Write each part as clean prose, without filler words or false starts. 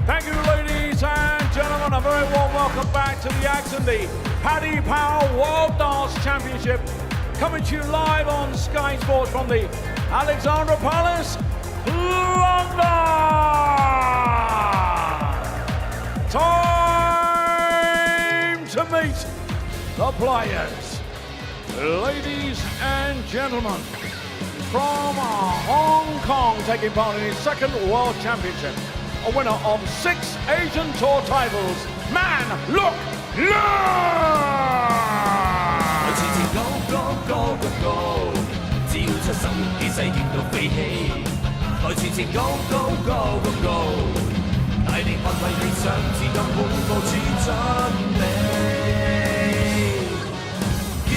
Thank you, ladies and gentlemen. A very warm welcome back to the action, the Paddy Power World Darts Championship, coming to you live on Sky Sports from the Alexandra Palace, London. Time to meet the players. Ladies and gentlemen, from Hong Kong, taking part in his second World Championship, a winner of 6 Asian Tour titles, man Lok Leung! 前前高高高高高，只要出手，氣勢勁到飛起。來前前高高高高高，大力捍衛理想，自有滿部署準備。越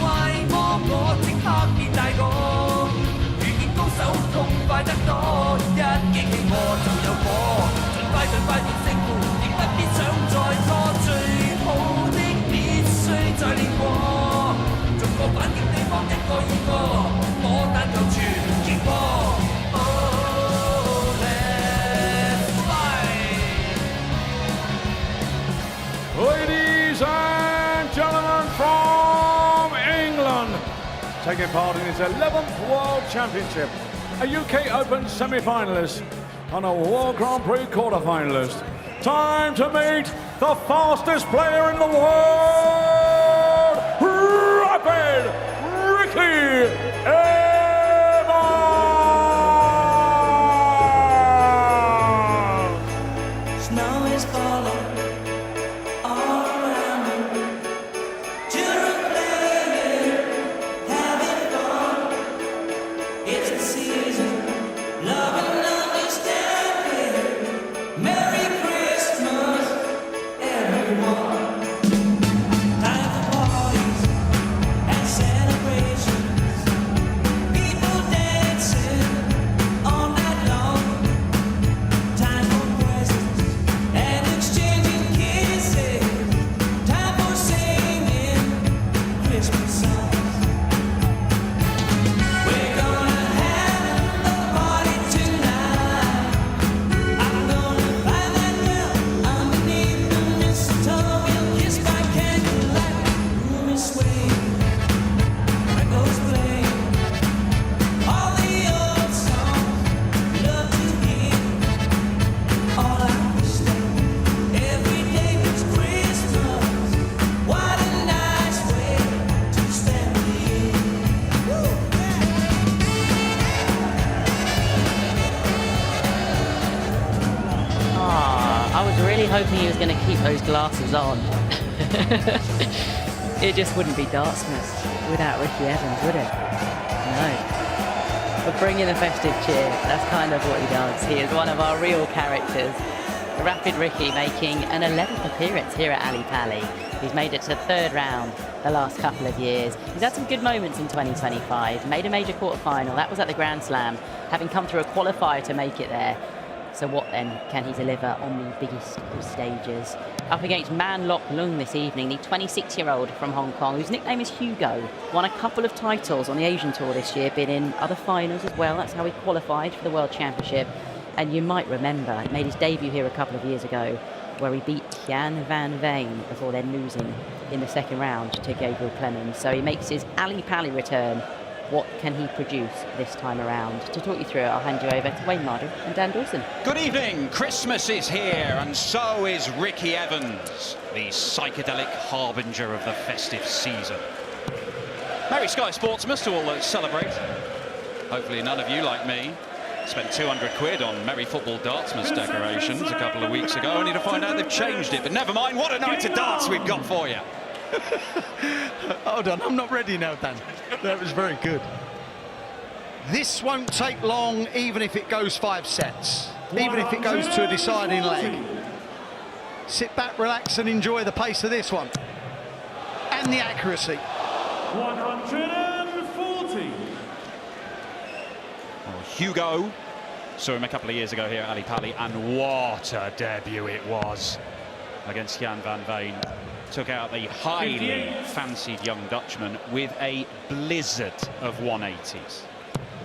怪魔我即刻變大個，遇見高手痛快得多，一激起我就有火，盡快變勝負，亦不必想再拖，最好的必須再練過。 個反擊地方一個二個，我但求全擊破。Oh, let's fight! Ladies and gentlemen from England, taking part in his 11th World Championship, a UK Open semi-finalist and a World Grand Prix quarter-finalist. Time to meet the fastest player in the world! Ricky Evans! Snow is falling all around. Children playing, having fun. It's the season, love and understanding. Merry Christmas, everyone. Hoping he was going to keep those glasses on. It just wouldn't be Dartsmith without Ricky Evans, would it? No. But bring in a festive cheer, that's kind of what he does. He is one of our real characters. Rapid Ricky making an 11th appearance here at Ali Pali. He's made it to the 3rd round the last couple of years. He's had some good moments in 2025. Made a major quarter-final, that was at the Grand Slam, having come through a qualifier to make it there. So what then can he deliver on the biggest of stages? Up against man Lok Leung this evening, the 26-year-old from Hong Kong, whose nickname is Hugo. Won a couple of titles on the Asian Tour this year, been in other finals as well. That's how he qualified for the World Championship. And you might remember, he made his debut here a couple of years ago, where he beat Jan van Veen before then losing in the 2nd round to Gabriel Clemens. So he makes his Ali Pali return. What can he produce this time around? To talk you through it, I'll hand you over to Wayne Mardle and Dan Dawson. Good evening. Christmas is here, and so is Ricky Evans, the psychedelic harbinger of the festive season. Merry Sky Sportsmas to all that celebrate. Hopefully none of you, like me, spent 200 quid on Merry Football Dartsmas decorations a couple of weeks ago, only to find out they've changed it. But never mind, what a night of darts we've got for you. Hold on, I'm not ready now, Dan. That was very good. This won't take long, even if it goes 5 sets, even if it goes to a deciding leg. Sit back, relax, and enjoy the pace of this one. And the accuracy. 140. Well, Hugo saw him a couple of years ago here at Ali Pali, and what a debut it was against Jan van Veen. Took out the highly fancied young Dutchman with a blizzard of 180s.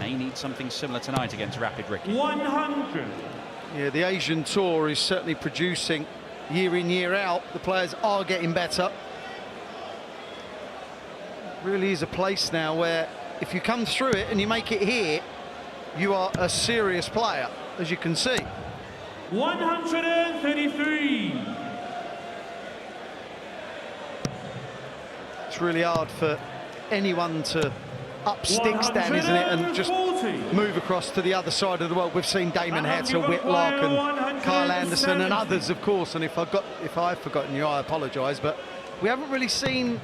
May need something similar tonight against Rapid Ricky. 100. Yeah, the Asian Tour is certainly producing year in, year out. The players are getting better. Really is a place now where if you come through it and you make it here, you are a serious player, as you can see. 133. It's really hard for anyone to up sticks, Dan, isn't it, and just move across to the other side of the world. We've seen Damon Hatter, Whitlock and Kyle Anderson and others, of course, and if I've forgotten you, I apologise, but we haven't really seen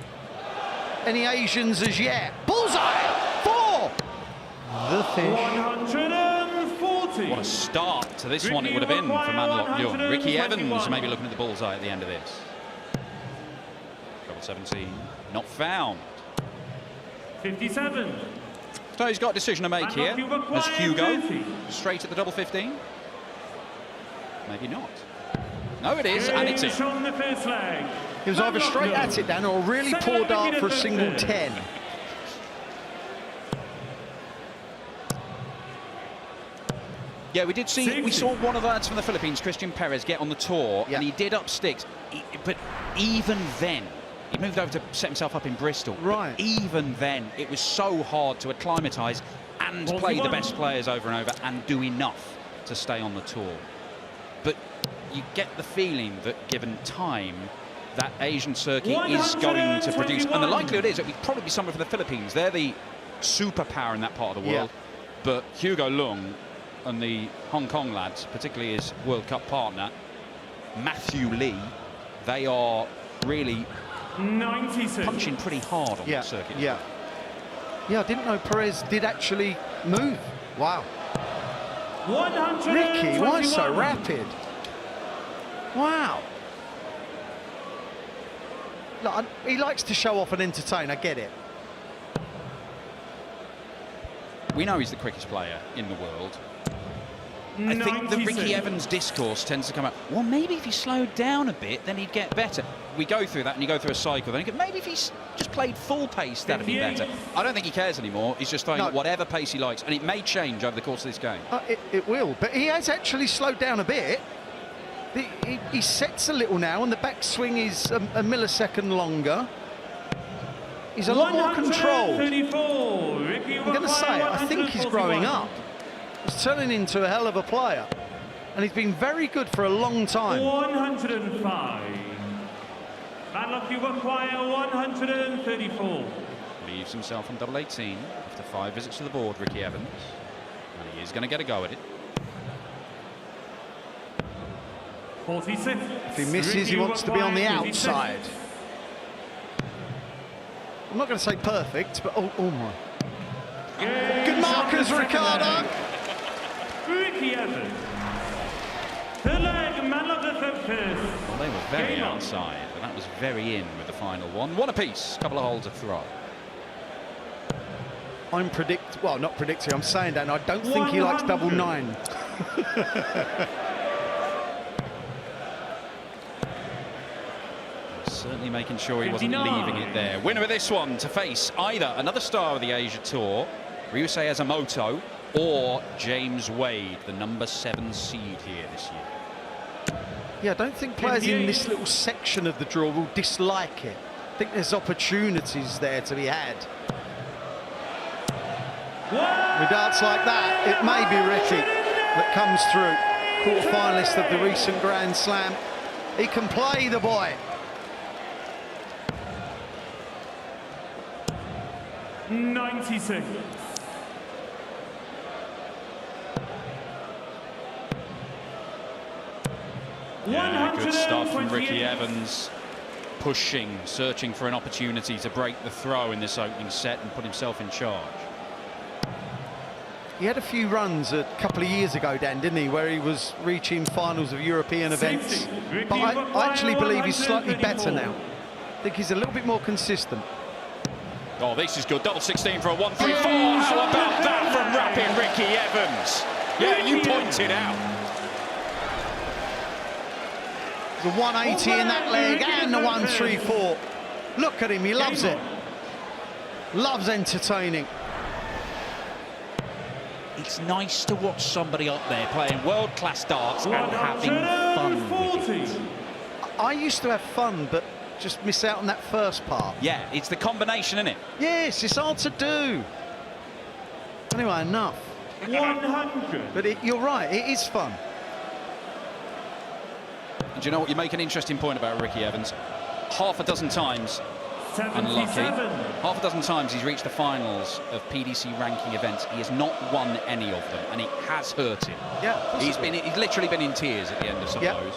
any Asians as yet. Bullseye for the fish. 140. What a start to this one it would have been for man Lok Leung. Ricky Evans maybe looking at the bullseye at the end of this. Double 17, not found. 57. So he's got a decision to make here. As Hugo straight at the double 15? Maybe not. No, it is, and it's in. On the first leg. He was either straight at it, Dan, or a really poor dart for a single 10. Yeah, we saw one of the lads from the Philippines, Christian Perez, get on the tour, and he did up sticks. But even then, he moved over to set himself up in Bristol. Right. But even then, it was so hard to acclimatise and play the best players over and over and do enough to stay on the tour. But you get the feeling that given time, that Asian circuit is going to produce. And the likelihood is it would probably be someone from the Philippines. They're the superpower in that part of the world. But Hugo Leung and the Hong Kong lads, particularly his World Cup partner, Matthew Lee, they are really 96. punching pretty hard on that circuit. Yeah, I didn't know Perez did actually move. Wow. 121. Ricky, why so rapid? Wow. Look, he likes to show off and entertain, I get it. We know he's the quickest player in the world. I think the Ricky Evans discourse tends to come out, well, maybe if he slowed down a bit, then he'd get better. We go through that and you go through a cycle, then you go, maybe if he's just played full pace, that'd be better. I don't think he cares anymore. He's just throwing whatever pace he likes, and it may change over the course of this game. It will, but he has actually slowed down a bit. He sets a little now, and the backswing is a millisecond longer. He's a lot more controlled. I'm going to say, I think he's growing up. He's turning into a hell of a player, and he's been very good for a long time. 105. Bad luck, you acquire 134. Leaves himself on double 18 after 5 visits to the board, Ricky Evans. And he is going to get a go at it. 46. If he misses, he wants to be on the outside. I'm not going to say perfect, but oh my. Good markers, Ricardo. Ricky Evans. The leg, man of the first. Well, they were very outside, and that was very in with the final one. One apiece, couple of holes of throw. I'm not predicting, I'm saying that, and I don't think he likes double 9. Certainly making sure he wasn't leaving it there. Winner of this one to face either another star of the Asia Tour, Ryusei Azamoto, or James Wade, the number 7 seed here this year. Yeah, I don't think players in this little section of the draw will dislike it. I think there's opportunities there to be had. With darts like that, it may be Ricky that comes through. Quarter-finalist of the recent Grand Slam. He can play, the boy. Yeah, good stuff from Ricky Evans. Pushing, searching for an opportunity to break the throw in this opening set and put himself in charge. He had a few runs a couple of years ago, Dan, didn't he, where he was reaching finals of European events. But I actually believe he's slightly better now. I think he's a little bit more consistent. Oh, this is good. Double 16 for a 1-3-4. How about that from rapid Ricky Evans? Yeah, you pointed out. The 180 in that leg and the 1-3-4. Look at him, he loves it. Loves entertaining. it's nice to watch somebody up there playing world-class darts and having fun with it. I used to have fun, but just miss out on that first part. Yeah, it's the combination, isn't it? Yes, it's hard to do. Anyway, enough. 100. But you're right, it is fun. And do you know what? You make an interesting point about Ricky Evans. Half a dozen times, unlucky. 77. Half a dozen times he's reached the finals of PDC ranking events. He has not won any of them, and it has hurt him. Yeah, He's literally been in tears at the end of some of those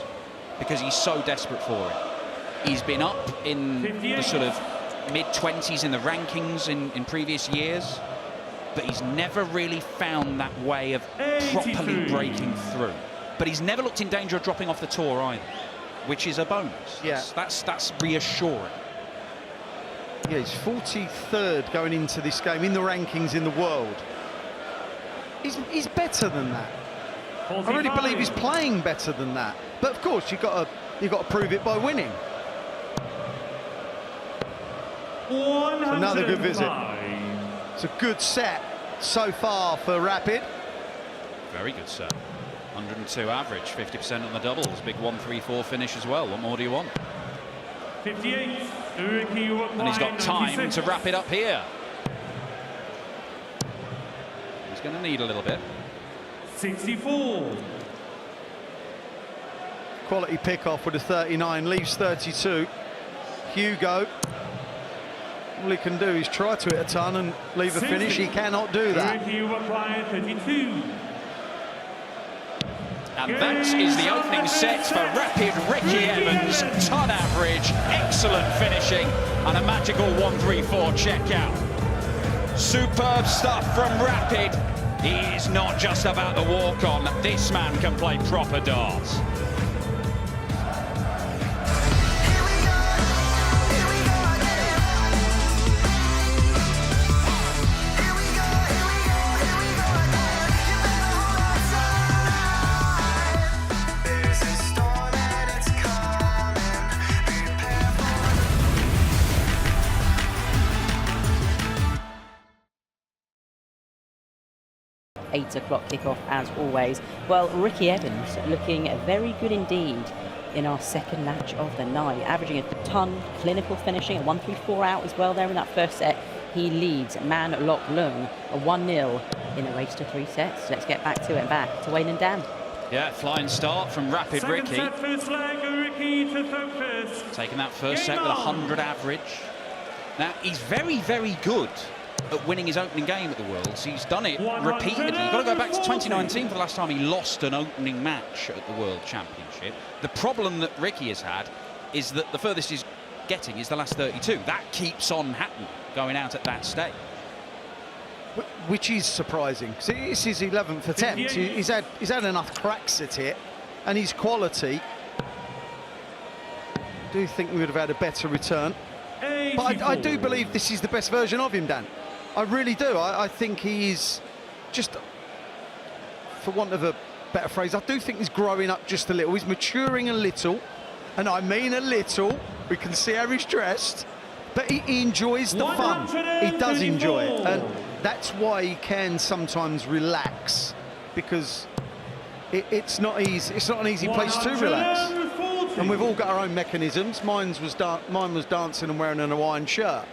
because he's so desperate for it. He's been up in the sort of mid-20s in the rankings in previous years, but he's never really found that way of properly breaking through. But he's never looked in danger of dropping off the tour either, which is a bonus. Yeah. That's reassuring. Yeah, he's 43rd going into this game in the rankings in the world. He's better than that. 45. I really believe he's playing better than that. But of course, you've got to prove it by winning. Another good visit. 105. It's a good set so far for Rapid. Very good set. 102 average, 50% on the doubles. Big 1-3-4 finish as well. What more do you want? 58. Ricky, And he's got time to wrap it up here. He's going to need a little bit. 64. Quality pick-off with a 39, leaves 32. Hugo, all he can do is try to hit a ton and leave a finish. He cannot do that. Ricky requires 32. And that is the opening set for Rapid Ricky Evans. Ton average, excellent finishing, and a magical 1-3-4 checkout. Superb stuff from Rapid. He is not just about the walk-on. This man can play proper darts. Eight o'clock kickoff as always. Well, Ricky Evans looking very good indeed in our second match of the night, averaging a ton, clinical finishing, a 1-3-4 out as well there in that first set. He leads man Lok Leung a 1-0 in a race to 3 sets. Let's get back to it, back to Wayne and Dan. Yeah, flying start from Rapid Second Ricky. set, first leg, Ricky to focus. Taking that first set Game with on. 100 average. Now, he's very, very good at winning his opening game at the Worlds. He's done it repeatedly. You've got to go back to 2019 for the last time he lost an opening match at the World Championship. The problem that Ricky has had is that the furthest he's getting is the last 32. That keeps on happening, going out at that stage. Which is surprising. See, it's his 11th attempt. He's had enough cracks at it, and his quality. I do think we would have had a better return. But I do believe this is the best version of him, Dan. I really do. I think he is just, for want of a better phrase, I do think he's growing up just a little. He's maturing a little, and I mean a little. We can see how he's dressed, but he enjoys the fun. He does enjoy it, and that's why he can sometimes relax, because it's not easy. It's not an easy place to relax. And we've all got our own mechanisms. Mine was dancing and wearing an Hawaiian shirt.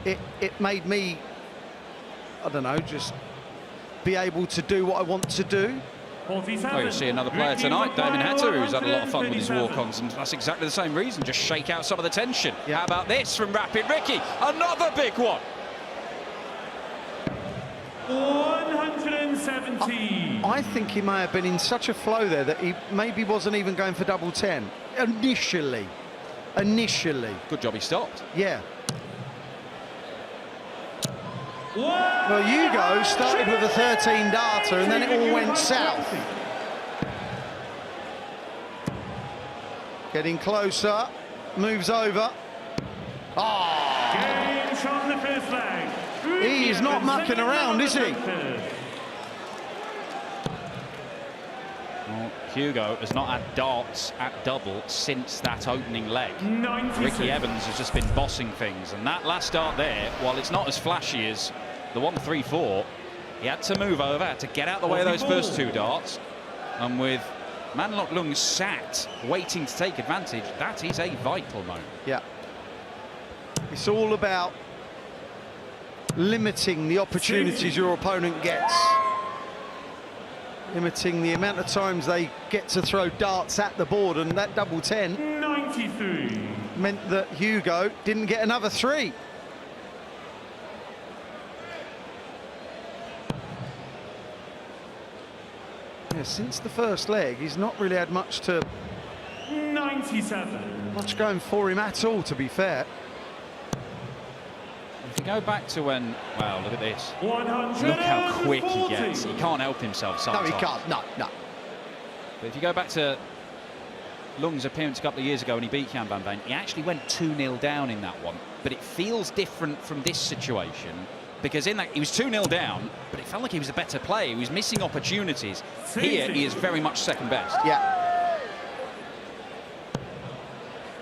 It made me, I don't know, just be able to do what I want to do. Well, you'll see another player tonight, Damon Hatter, who's had a lot of fun with his walk-ons, and that's exactly the same reason, just shake out some of the tension. Yeah. How about this from Rapid Ricky? Another big one. 170. I think he may have been in such a flow there that he maybe wasn't even going for double 10 initially. Good job he stopped. Yeah. Well, Hugo started with a 13 darter and then it all went south. Getting closer, moves over. Oh, Game shot in the first leg. he is not mucking around, is he? Well, Hugo has not had darts at double since that opening leg. 96. Ricky Evans has just been bossing things, and that last dart there, while it's not as flashy as the 1-3-4, He had to move over, had to get out the way of those first 2 darts. And with Lok Leung sat, waiting to take advantage, that is a vital moment. Yeah. It's all about limiting the opportunities your opponent gets. Limiting the amount of times they get to throw darts at the board, and that double 10 93. meant that Hugo didn't get another 3. Yeah, since the first leg, he's not really had much 97. going for him at all, to be fair. If you go back to when, wow, look at this. 140. Look how quick he gets. He can't help himself sometimes. No, he can't. No. But if you go back to Leung's appearance a couple of years ago when he beat Jan van Veen, he actually went 2-0 down in that one. But it feels different from this situation, because in that he was 2-0 down, but it felt like he was a better player. He was missing opportunities. Here, he is very much second best.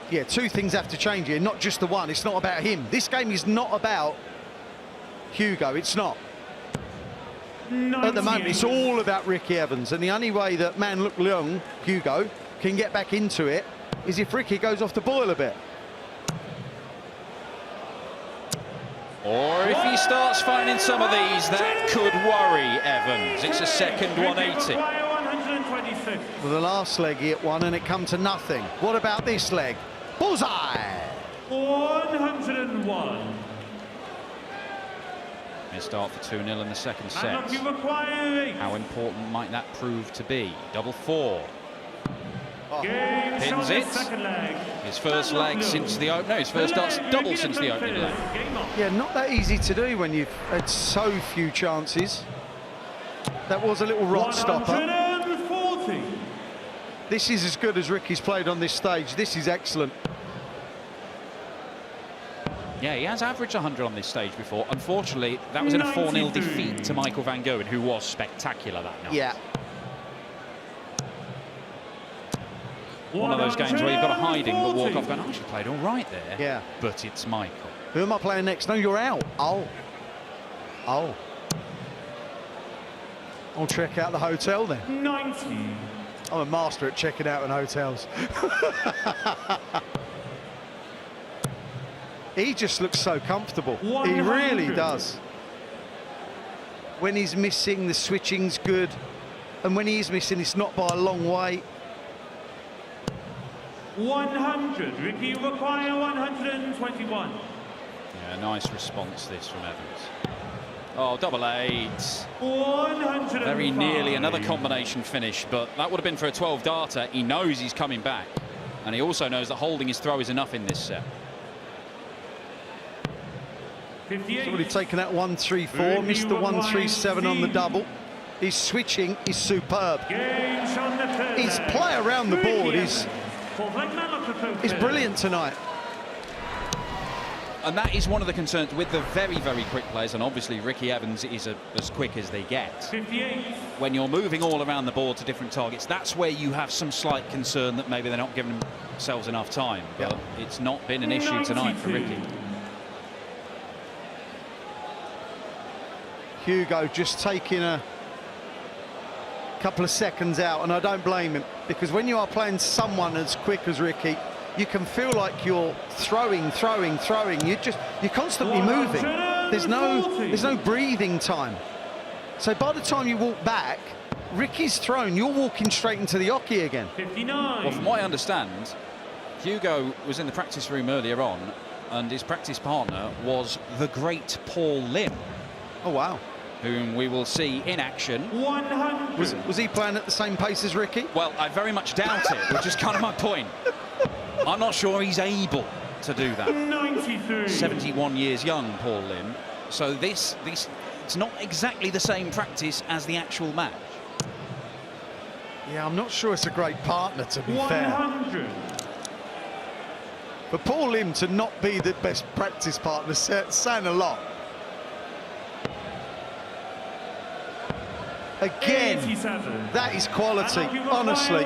Yeah, 2 things have to change here, not just the one. It's not about him. This game is not about Hugo. It's not. At the moment, it's all about Ricky Evans, and the only way that Lok Leung, Hugo, can get back into it is if Ricky goes off the boil a bit. Or if he starts finding some of these, that could worry Evans. It's a second 180. Well, the last leg he hit one and it come to nothing. What about this leg? Bullseye! 101. He'll start for 2-0 in the second set. How important might that prove to be? Double 4. Pins it. His first leg since the opener. His first darts double since the opening leg. Yeah, not that easy to do when you've had so few chances. That was a little rot stopper. 140. This is as good as Ricky's played on this stage. This is excellent. Yeah, he has averaged 100 on this stage before. Unfortunately, that was in a 4-0 defeat to Michael van Gerwen, who was spectacular that night. Yeah. One of those games where you've got a hiding but walk off going, oh, she played all right there. Yeah. But it's Michael. Who am I playing next? No, you're out. Oh. I'll check out the hotel then. 90. I'm a master at checking out in hotels. He just looks so comfortable. 100. He really does. When he's missing, the switching's good. And when he is missing, it's not by a long way. 100. Ricky, you require 121. Yeah, nice response this from Evans. Oh, double 8. 105. Very nearly another combination finish, but that would have been for a 12-darter. He knows he's coming back, and he also knows that holding his throw is enough in this set. 58. He's already taken out 1-3-4, missed the 1-3-7 on the double. His switching is superb. His play around the board is brilliant tonight. And that is one of the concerns with the very, very quick players, and obviously Ricky Evans is as quick as they get. 58. When you're moving all around the board to different targets, that's where you have some slight concern that maybe they're not giving themselves enough time. But it's not been an issue tonight for Ricky. Hugo just taking a couple of seconds out, and I don't blame him, because when you are playing someone as quick as Ricky, you can feel like you're throwing. You're constantly moving. There's no breathing time. So by the time you walk back, Ricky's thrown, you're walking straight into the oche again. 59. Well, from what I understand, Hugo was in the practice room earlier on, and his practice partner was the great Paul Lim. Oh, wow. Whom we will see in action. 100. Was he playing at the same pace as Ricky? Well, I very much doubt it, which is kind of my point. I'm not sure he's able to do that. 93. 71 years young, Paul Lim. So this it's not exactly the same practice as the actual match. Yeah, I'm not sure it's a great partner, to be fair. 100. For Paul Lim to not be the best practice partner, saying a lot. Again, 87. that is quality, honestly.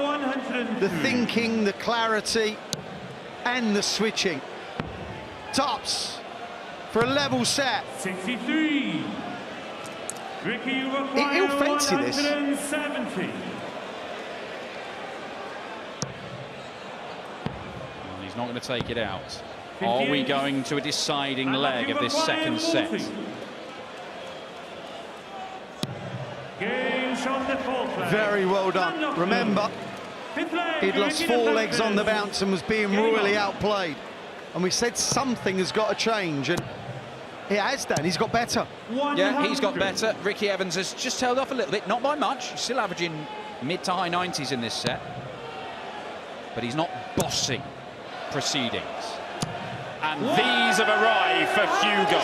The thinking, the clarity, and the switching. Tops for a level set. 63. Ricky, you require He'll fancy this. 170. He's not going to take it out. Are we going to a deciding leg of this second set? Games on the fourth leg. Very well done. Remember, he'd lost 4 legs on the bounce and was being royally outplayed. And we said something has got to change, and it has done. He's got better. Yeah, he's got better. Ricky Evans has just tailed off a little bit, not by much. He's still averaging mid to high 90s in this set. But he's not bossing proceedings. And these have arrived for Hugo.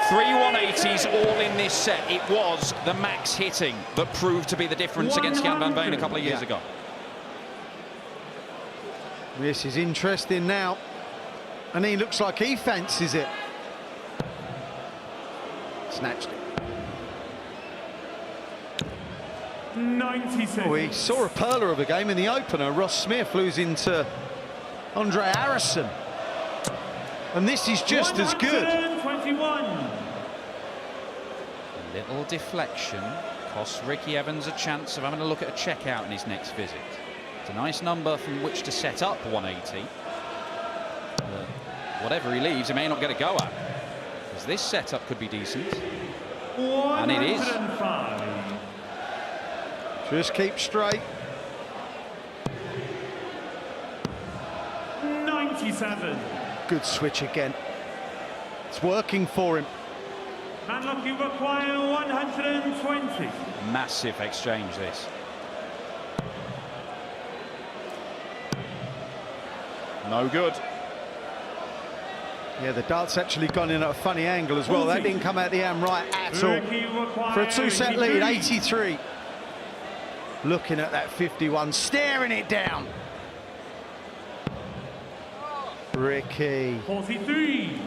3 180s all in this set. It was the max hitting that proved to be the difference against Jan van Veen a couple of years ago. This is interesting now. And he looks like he fancies it. Snatched it. 96. We saw a perler of a game in the opener. Ross Smith losing to Andre Harrison. And this is just as good. 121. Little deflection costs Ricky Evans a chance of having a look at a checkout in his next visit. It's a nice number from which to set up 180. But whatever he leaves, he may not get a go at. Because this setup could be decent. And it is. 105. Just keep straight. 97. Good switch again. It's working for him. Manlock, you require 120. Massive exchange, this. No good. Yeah, the dart's actually gone in at a funny angle as well. That didn't come out the am right at all. For a 2-set lead, 83. Looking at that 51, staring it down. Ricky. 43.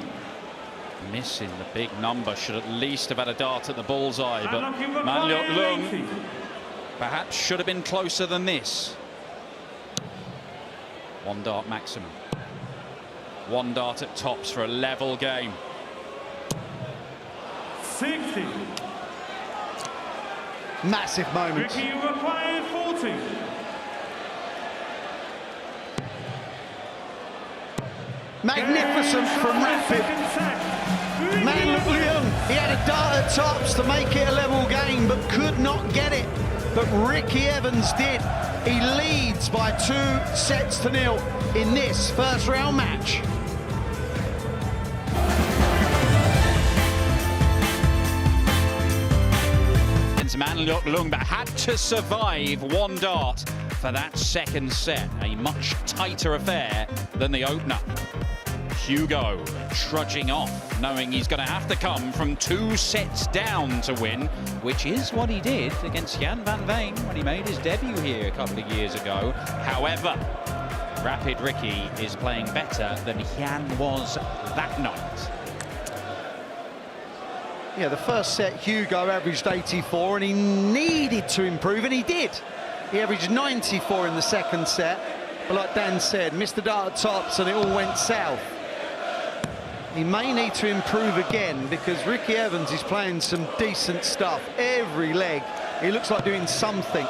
Missing the big number, should at least have had a dart at the bullseye, but Lok Leung perhaps should have been closer than this. 1 dart maximum. 1 dart at tops for a level game. 60. Massive moment. Ricky, you require 40. Magnificent from Rapid. Man, Lok Leung, he had a dart at tops to make it a level game, but could not get it. But Ricky Evans did. He leads by 2-0 in this first round match. Man Lok Leung, but had to survive 1 dart for that second set. A much tighter affair than the opener. Hugo trudging off, knowing he's going to have to come from 2 sets down to win, which is what he did against Jan van Veen when he made his debut here a couple of years ago. However, Rapid Ricky is playing better than Jan was that night. Yeah, the first set, Hugo averaged 84, and he needed to improve, and he did. He averaged 94 in the second set, but like Dan said, missed the dart at tops, and it all went south. He may need to improve again, because Ricky Evans is playing some decent stuff. Every leg, he looks like doing something.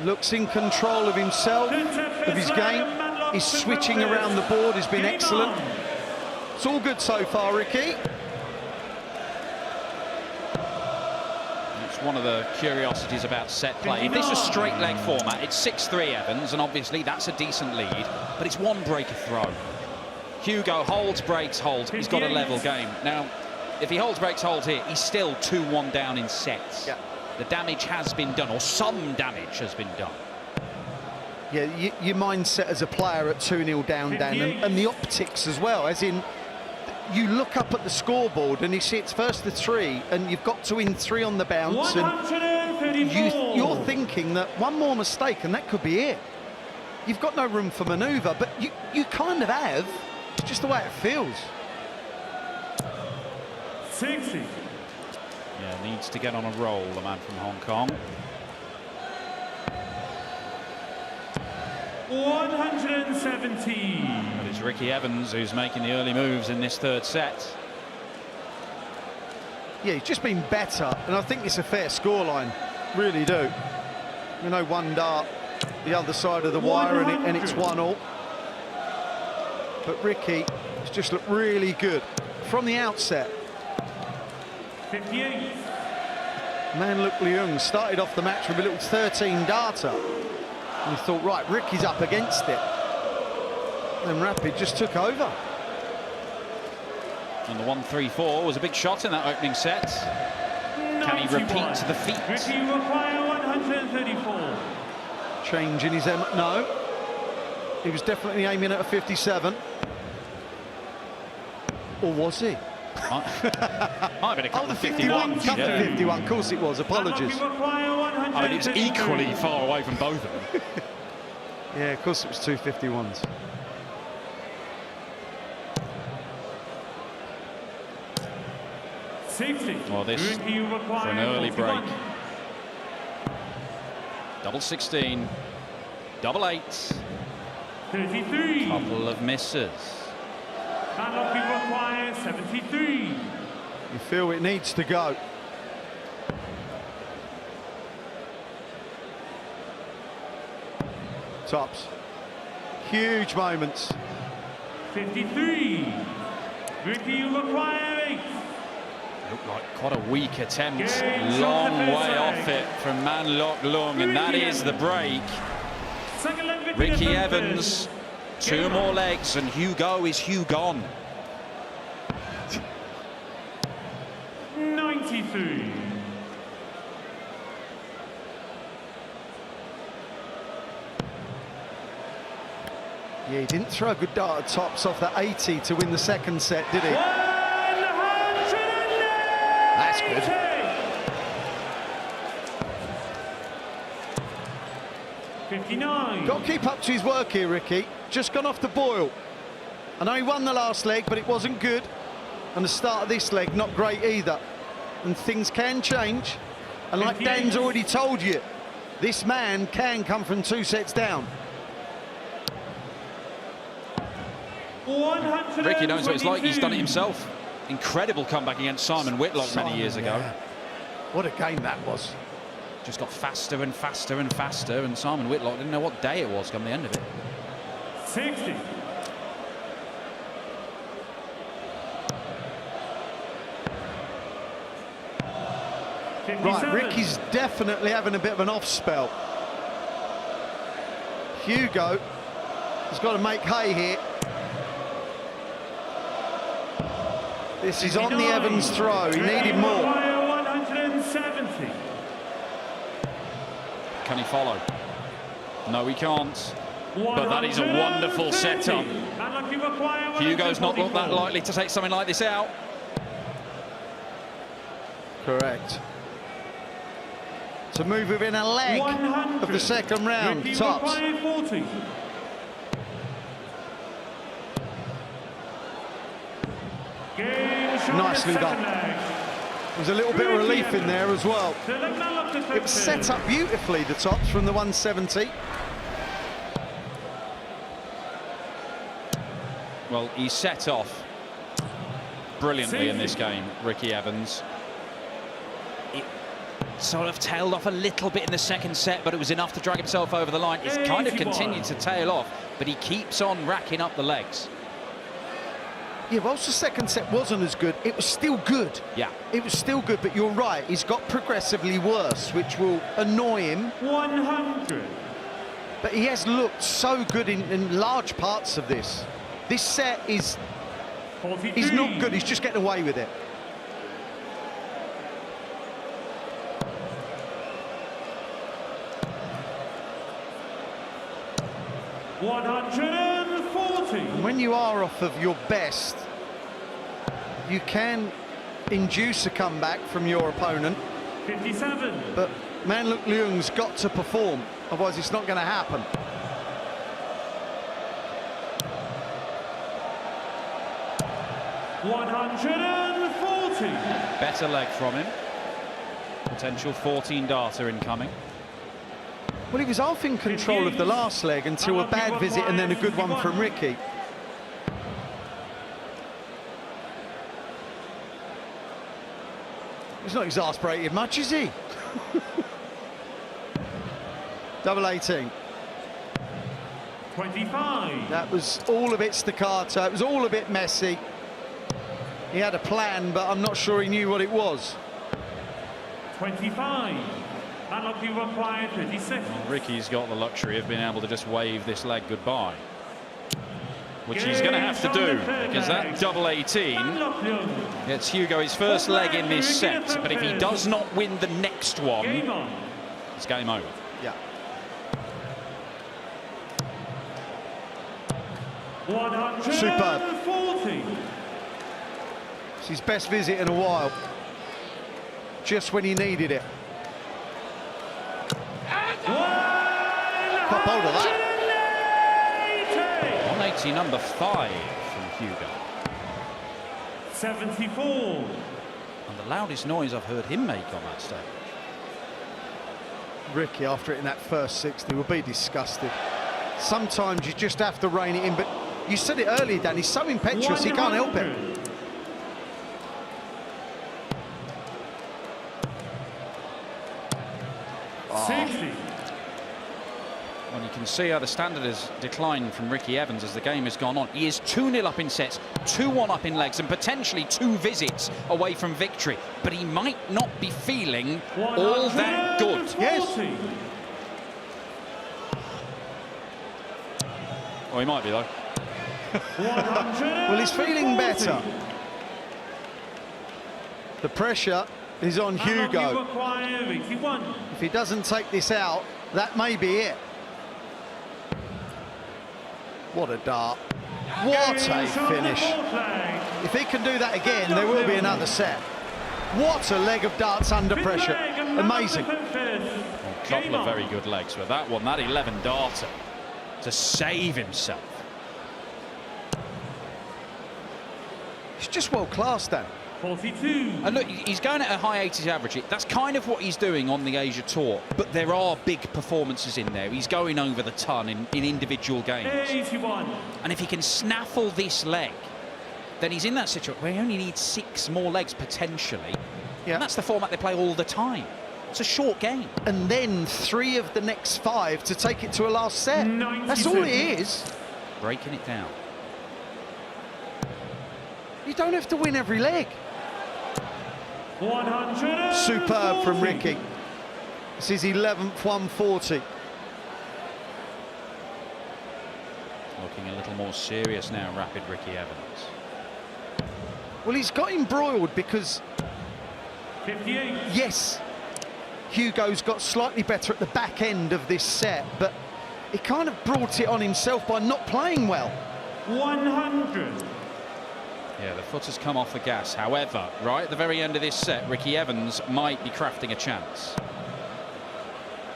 Looks in control of himself, of his game. His switching around the board has been excellent. It's all good so far, Ricky. It's one of the curiosities about set play. If this was straight leg format, it's 6-3 Evans, and obviously that's a decent lead, but it's 1 break a throw. Hugo holds, breaks, holds. He's got a level game. Now, if he holds, breaks, holds here, he's still 2-1 down in sets. Yeah. The damage has been done, or some damage has been done. Yeah, your mindset as a player at 2-0 down, Dan, and the optics as well, as in, you look up at the scoreboard and you see it's first to 3, and you've got to win 3 on the bounce, and you're thinking that 1 more mistake and that could be it. You've got no room for manoeuvre, but you kind of have. It's just the way it feels. 60. Yeah, needs to get on a roll, the man from Hong Kong. 117. But it's Ricky Evans who's making the early moves in this third set. Yeah, he's just been better, and I think it's a fair scoreline, really do. You know, one dart, the other side of the wire, and it's 1-1. But Ricky has just looked really good from the outset. 58. Man, Lok Leung started off the match with a little 13-darter. And he thought, right, Ricky's up against it. Then Rapid just took over. And the 1-3-4 was a big shot in that opening set. Can he repeat the feat? Ricky require 134. Change in his no. He was definitely aiming at a 57. Or was he? Might have been a couple the of 51. 51s. Couple Yeah. of 51. Of course it was. Apologies. Ricky require 133. I mean, it was equally far away from both of them. Yeah, of course it was 2 51s. Well, this for an early break. Double 16, double 8, 33. couple of misses. Manlock requires 73. You feel it needs to go. Tops. Huge moments. 53. Ricky require 8. Looked like quite a weak attempt. Game Long shot the way first off leg. it from Man Lok Leung, and that is the break. Second leg, Ricky defenses. Evans, 2 more legs, and Hugo is Hugh gone. 93. Yeah, he didn't throw a good dart at tops off that 80 to win the second set, did he? 180. That's good. 59. Got to keep up to his work here, Ricky. Just gone off the boil. I know he won the last leg, but it wasn't good. And the start of this leg, not great either. And things can change. And like 58. Dan's already told you, this man can come from 2 sets down. Ricky knows what it's like. He's done it himself. Incredible comeback against Simon Whitlock many years ago. Yeah. What a game that was. Just got faster and faster and faster, and Simon Whitlock didn't know what day it was come the end of it. 60. Right, Ricky's definitely having a bit of an off spell. Hugo has got to make hay here. This is on the Evans throw. He needed more. 170. Can he follow? No, he can't. But that is a wonderful setup. Hugo's not looked that likely to take something like this out. Correct. To move within a leg of the second round. Tops. 40. Nicely done. There's a little bit of relief in there as well. It was set up beautifully, the tops from the 170. Well, he set off brilliantly in this game, Ricky Evans. It sort of tailed off a little bit in the second set, but it was enough to drag himself over the line. It's kind of continued to tail off, but he keeps on racking up the legs. Yeah, whilst the second set wasn't as good, it was still good. Yeah. It was still good, but you're right, he's got progressively worse, which will annoy him. 100. But he has looked so good in large parts of this. This set is 43. he's not good, he's just getting away with it. And when you are off of your best, you can induce a comeback from your opponent. 57. But Man Lok Leung's got to perform, otherwise it's not going to happen. Better leg from him. Potential 14-darter incoming. Well, he was half in control of the last leg until a bad visit and then a good one from Ricky. He's not exasperated much, is he? Double 18. 25. That was all a bit staccato. It was all a bit messy. He had a plan, but I'm not sure he knew what it was. 25. Unlucky required 36. Ricky's got the luxury of being able to just wave this leg goodbye, which he's going to have to do, because that double 18 gets Hugo his first leg in this set. But if he does not win the next one, it's game over. Yeah. 140. It's his best visit in a while. Just when he needed it. Pop hold of that. 180 number 5 from Hugo. 74. And the loudest noise I've heard him make on that stage. Ricky, after hitting that first 60, will be disgusted. Sometimes you just have to rein it in, but you said it earlier, Dan, he's so impetuous, he can't help it. Well, you can see how the standard has declined from Ricky Evans as the game has gone on. He is 2-0 up in sets, 2-1 up in legs, and potentially 2 visits away from victory. But he might not be feeling all that good. Yes. Well, he might be, though. Well, he's feeling better. The pressure is on Hugo. If he doesn't take this out, that may be it. What a dart. What a finish. If he can do that again, there will be another set. What a leg of darts under pressure. Amazing. A couple of very good legs, but that one, that 11 darter, to save himself. It's just world class, Dan. 42. And look, he's going at a high 80s average. That's kind of what he's doing on the Asia Tour. But there are big performances in there. He's going over the ton in individual games. 81. And if he can snaffle this leg, then he's in that situation where he only needs 6 more legs potentially. Yeah. And that's the format they play all the time. It's a short game. And then 3 of the next 5 to take it to a last set. 97. That's all it is. Breaking it down. You don't have to win every leg. 100. Superb from Ricky. This is 11th 140. Looking a little more serious now, Rapid Ricky Evans. Well, he's got embroiled because, 58. yes, Hugo's got slightly better at the back end of this set, but he kind of brought it on himself by not playing well. 100. Yeah, the foot has come off the gas. However, right at the very end of this set, Ricky Evans might be crafting a chance.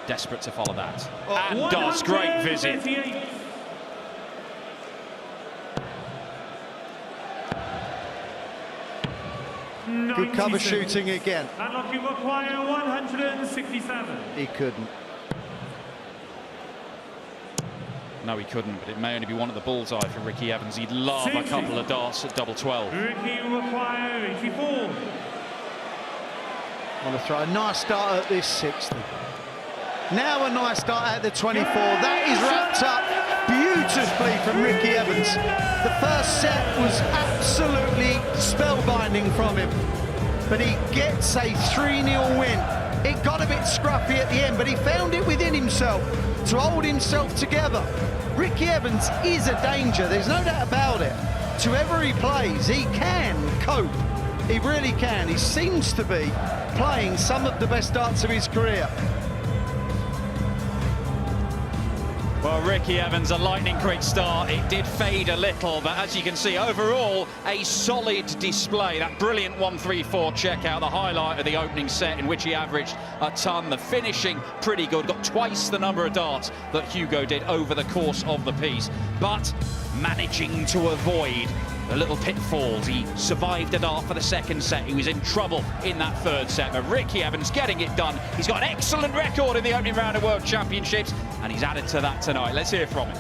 Desperate to follow that. And does. Great visit. 158. Good cover shooting again. Unlucky require 167. He couldn't. No, he couldn't, but it may only be one at the bullseye for Ricky Evans. He'd love a 60. couple of darts at double 12. Ricky require 84. Want to throw a nice start at this 60. Now a nice start at the 24. That is wrapped up beautifully from Ricky Evans. The first set was absolutely spellbinding from him, but he gets a 3-0 win. It got a bit scruffy at the end, but he found it within himself to hold himself together. Ricky Evans is a danger, there's no doubt about it. To whoever he plays, he can cope. He really can. He seems to be playing some of the best darts of his career. Well, Ricky Evans, a lightning quick start. It did fade a little, but as you can see, overall, a solid display. That brilliant 1-3-4 checkout, the highlight of the opening set in which he averaged a ton. The finishing, pretty good. Got twice the number of darts that Hugo did over the course of the piece. But managing to avoid the little pitfalls. He survived a dart for the second set. He was in trouble in that third set. But Ricky Evans getting it done. He's got an excellent record in the opening round of World Championships, and he's added to that tonight. Let's hear from him.